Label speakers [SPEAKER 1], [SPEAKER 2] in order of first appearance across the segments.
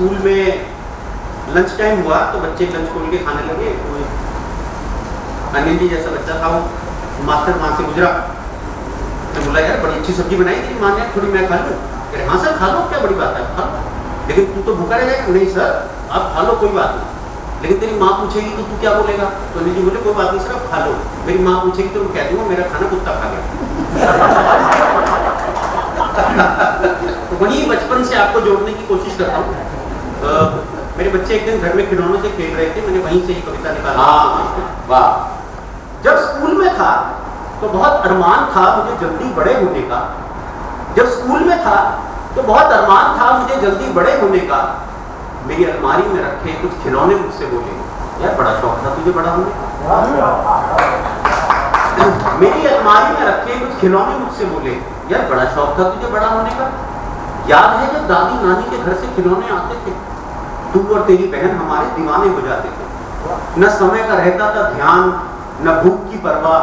[SPEAKER 1] School में lunch time हुआ तो बच्चे लंच खोल के खाने लगे। अनिल जी जैसा बच्चा था, वो मास्टर वहाँ से गुजरा, तो बोला यार बड़ी अच्छी सब्जी बनाई थी माँ ने, थोड़ी मैं खा लूँ? कह रहे हाँ सर खा लो, क्या बड़ी बात है, खा लो, लेकिन तू तो भूखा रह जाएगा। नहीं सर आप खा लो, कोई बात नहीं, लेकिन तेरी माँ पूछेगी तो तू क्या बोलेगा? तो अनिल जी बोले कोई बात नहीं सर आप खा लो, मेरी माँ पूछेगी तो मैं कह दूँगा मेरा खाना कुत्ता खा गया। तो वही बचपन से आपको जोड़ने की कोशिश करता हूँ। मेरे बच्चे एक दिन घर में खिलौनों से खेल रहे थे, मैंने वहीं से ही कविता निकाला। वाह। जब स्कूल में था तो बहुत अरमान था मुझे जल्दी बड़े होने का। जब स्कूल में था तो बहुत अरमान था मुझे जल्दी बड़े होने का। मेरी अलमारी में रखे कुछ खिलौने मुझसे बोले यार बड़ा शौक था तुझे बड़ा होने का। मेरी अलमारी में रखे कुछ खिलौने मुझसे बोले यार बड़ा शौक था तुझे बड़ा होने का। याद है जब दादी नानी के घर से खिलौने आते थे, तू और तेरी बहन हमारे दीवाने हो जाते थे। न समय का रहता था ध्यान, न भूख की परवाह।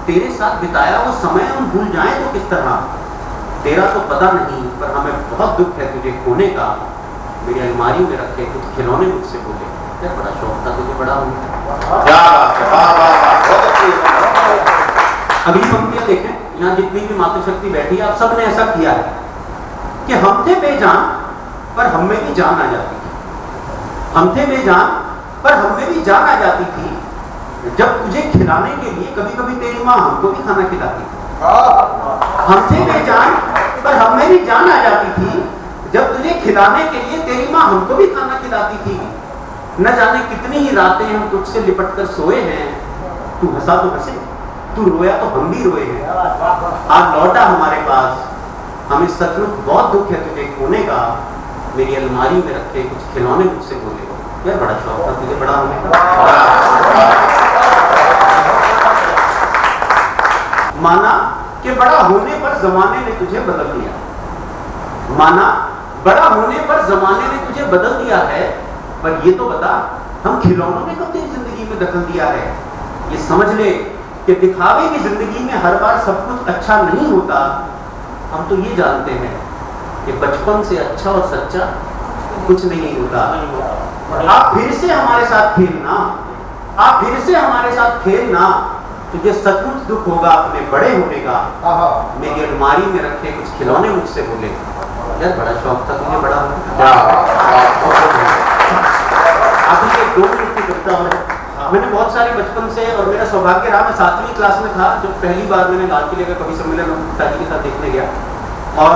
[SPEAKER 1] तेरे साथ बिताया वो समय हम भूल जाएं तो किस तरह। तेरा तो पता नहीं पर हमें बहुत दुख है तुझे खोने का। मेरी अलमारी में रखे कुछ खिलौने मुझसे बोले क्या बड़ा शौक था तुझे बड़ा होने का। अगली पंक्तियां देखें, यहाँ जितनी भी मातृशक्ति बैठी है आप सब ने ऐसा किया है कि हम थे बेजान पर हम में भी जान आ जाती थी। हम थे बेजान पर हम में भी जान आ जाती थी। जब तुझे खिलाने के लिए कभी कभी तेरी माँ हमको भी खाना खिलाती थी। हम थे बेजान पर हम में भी जान आ जाती थी। जब तुझे खिलाने के लिए तेरी माँ हमको भी खाना खिलाती थी। न जाने कितनी ही रातें हम तुझसे लिपट कर सोए हैं। तू हंसा तो हंसे, तू रोया तो हम भी रोए हैं। आज लौटा हमारे पास, हमें सचमुच बहुत दुख है तुझे खोने का। मेरी अलमारी में रखे कुछ खिलौने मुझसे बोले यार बड़ा शौक था तुझे बड़ा होने का। माना कि बड़ा होने पर जमाने ने तुझे बदल दिया। माना बड़ा होने पर जमाने ने तुझे बदल दिया है, पर ये तो बता हम खिलौनों ने कब तेरी जिंदगी में दखल दिया है। ये समझ ले कि दिखावे की जिंदगी में हर बार सब कुछ अच्छा नहीं होता। हम तो ये जानते हैं कि बचपन से अच्छा और सच्चा कुछ नहीं होता। आप फिर से हमारे साथ खेलना, आप फिर से हमारे साथ खेलना, तुझे सचमुच दुख होगा अपने बड़े होने का। मेरी अलमारी में रखे कुछ खिलौने मुझसे बोले यार बड़ा शौक था तुझे बड़ा होने का। अभी एक 2 मिनट की कविता है। मैंने बहुत सारे बचपन से, और मेरा सौभाग्य रहा, मैं 7वीं क्लास में था जब पहली बार मैंने लाल किले का कवि सम्मेलन पिताजी के साथ देखने गया। और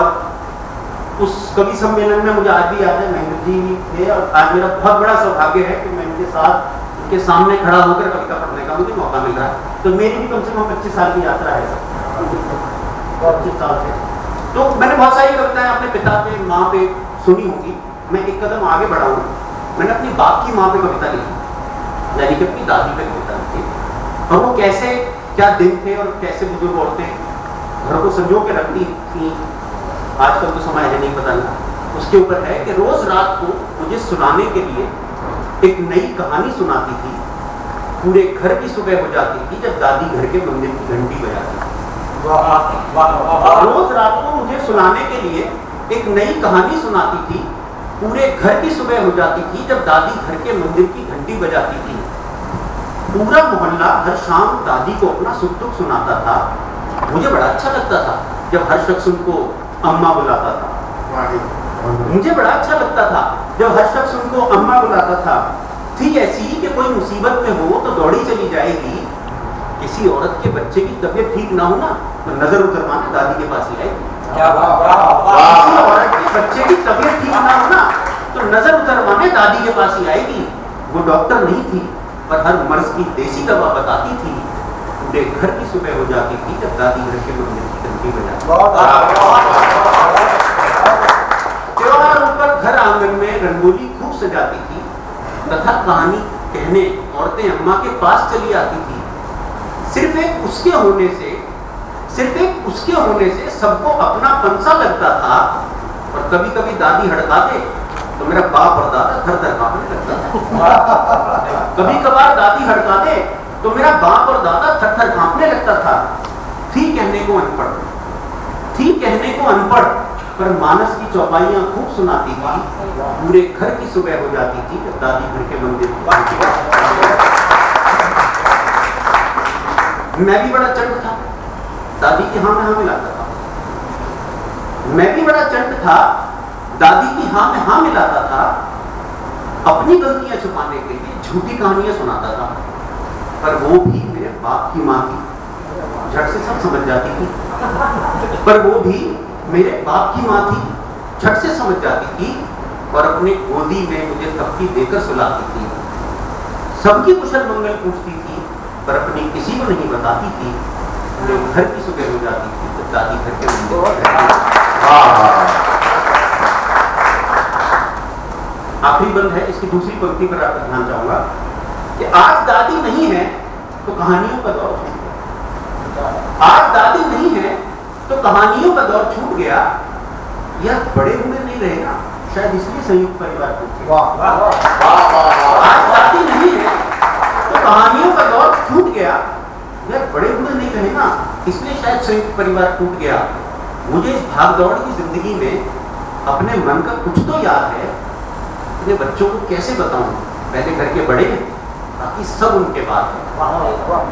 [SPEAKER 1] उस कवि सम्मेलन में मुझे आज भी याद है महेंद्र जी थे, और आज मेरा बहुत बड़ा सौभाग्य है कि मैं उनके साथ उनके सामने खड़ा होकर कविता पढ़ने का मुझे मौका मिल रहा है। तो मेरी भी कम से कम 25 साल की यात्रा है, 25 साल से। तो मैंने बहुत सारी कविताएं अपने पिता पे, माँ पे सुनी होगी। मैं एक कदम आगे बढ़ा हूँ, मैंने अपनी बाप की माँ पे कविता लिखी, यानी कि अपनी दादी पे कविता लिखी। और वो कैसे क्या दिन थे और कैसे बुजुर्ग औरतें घर को संजो के रखती थी, आजकल तो समय है नहीं पता नहीं। उसके ऊपर है कि रोज रात को मुझे सुनाने के लिए एक नई कहानी सुनाती थी। पूरे घर की सुबह हो जाती थी जब दादी घर के मंदिर की घंटी बजाती थी। रोज रात को मुझे सुनाने के लिए एक नई कहानी सुनाती थी। पूरे घर की सुबह हो जाती थी जब दादी घर के मंदिर की घंटी बजाती थी। पूरा मोहल्ला हर शाम दादी को अपना सुख दुख सुनाता था। मुझे बड़ा अच्छा लगता था जब हर शख्स उनको अम्मा बुलाता था। मुझे बड़ा अच्छा लगता था जब हर शख्स उनको अम्मा बुलाता था। थी ऐसी कि कोई मुसीबत में हो तो दौड़ी चली जाएगी। किसी औरत के बच्चे की तबीयत ठीक ना हो ना तो नजर उतरवाने दादी के पास ही आएगी। किसी औरत के बच्चे की तबीयत ठीक ना हो ना तो नजर उतरवाने दादी के पास ही आएगी। वो डॉक्टर नहीं थी पर हर मर्ज की देसी दवा बताती थी। पूरे घर की सुबह हो जाती थी जब दादी घर के मंदिर की घंटी बजाती। त्योहारों पर घर आंगन में रंगोली खूब सजाती थी तथा कहानी कहने औरतें अम्मा के पास चली आती थी। सिर्फ एक उसके होने से सबको अपना पंसा लगता था। और कभी कभी दादी हड़का दे तो मेरा बाप और दादा थर थर कांपने लगता था। कभी कभार दादी हड़का दे तो मेरा बाप और दादा थर थर कांपने लगता था। थी कहने को अनपढ़ पर मानस की चौपाइयां खूब सुनाती थी। पूरे घर की सुबह हो जाती थी जब दादी घर के मंदिर मैं भी बड़ा चंट था, दादी की हाँ में हाँ मिलाता था। मैं भी बड़ा चंट था, दादी की हाँ में हाँ मिलाता था। अपनी गलतियां छुपाने के लिए झूठी कहानियां सुनाता था, पर वो भी मेरे बाप की माँ थी, झट से सब समझ जाती थी। पर वो भी मेरे बाप की माँ थी, झट से समझ जाती थी और अपने गोदी में मुझे तख्ती देकर सुलाती थी। सबकी कुशल मंगल पूछती थी, पर अपनी किसी को नहीं बताती थी। पूरे घर की सुबह हो जाती थी तो दादी घर के मंदिर। आखिरी बंद है, इसकी दूसरी पंक्ति पर आपका ध्यान चाहूंगा कि आज दादी नहीं है तो कहानियों का दौर छूट गया। आज दादी नहीं है तो कहानियों का दौर छूट गया। यह बड़े हुए नहीं रहेगा, शायद इसलिए संयुक्त परिवार टूट गया। आज दादी नहीं है तो कहानियों का दौर छूट गया। यह बड़े हुए नहीं रहेगा, इसलिए शायद संयुक्त परिवार टूट गया। मुझे इस भागदौड़ की जिंदगी में अपने मन का कुछ तो याद है। अपने बच्चों को कैसे बताऊं? पहले घर के बड़े हैं, बाकी सब उनके बाद है।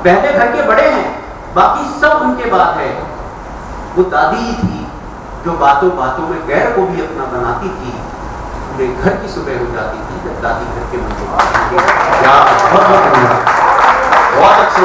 [SPEAKER 1] पहले घर के बड़े हैं, बाकी सब उनके बाद है। वो दादी ही थी जो बातों बातों में गैर को भी अपना बनाती थी। पूरे घर की सुबह हो जाती थी जब दादी घर के मंदिर। बहुत अच्छे।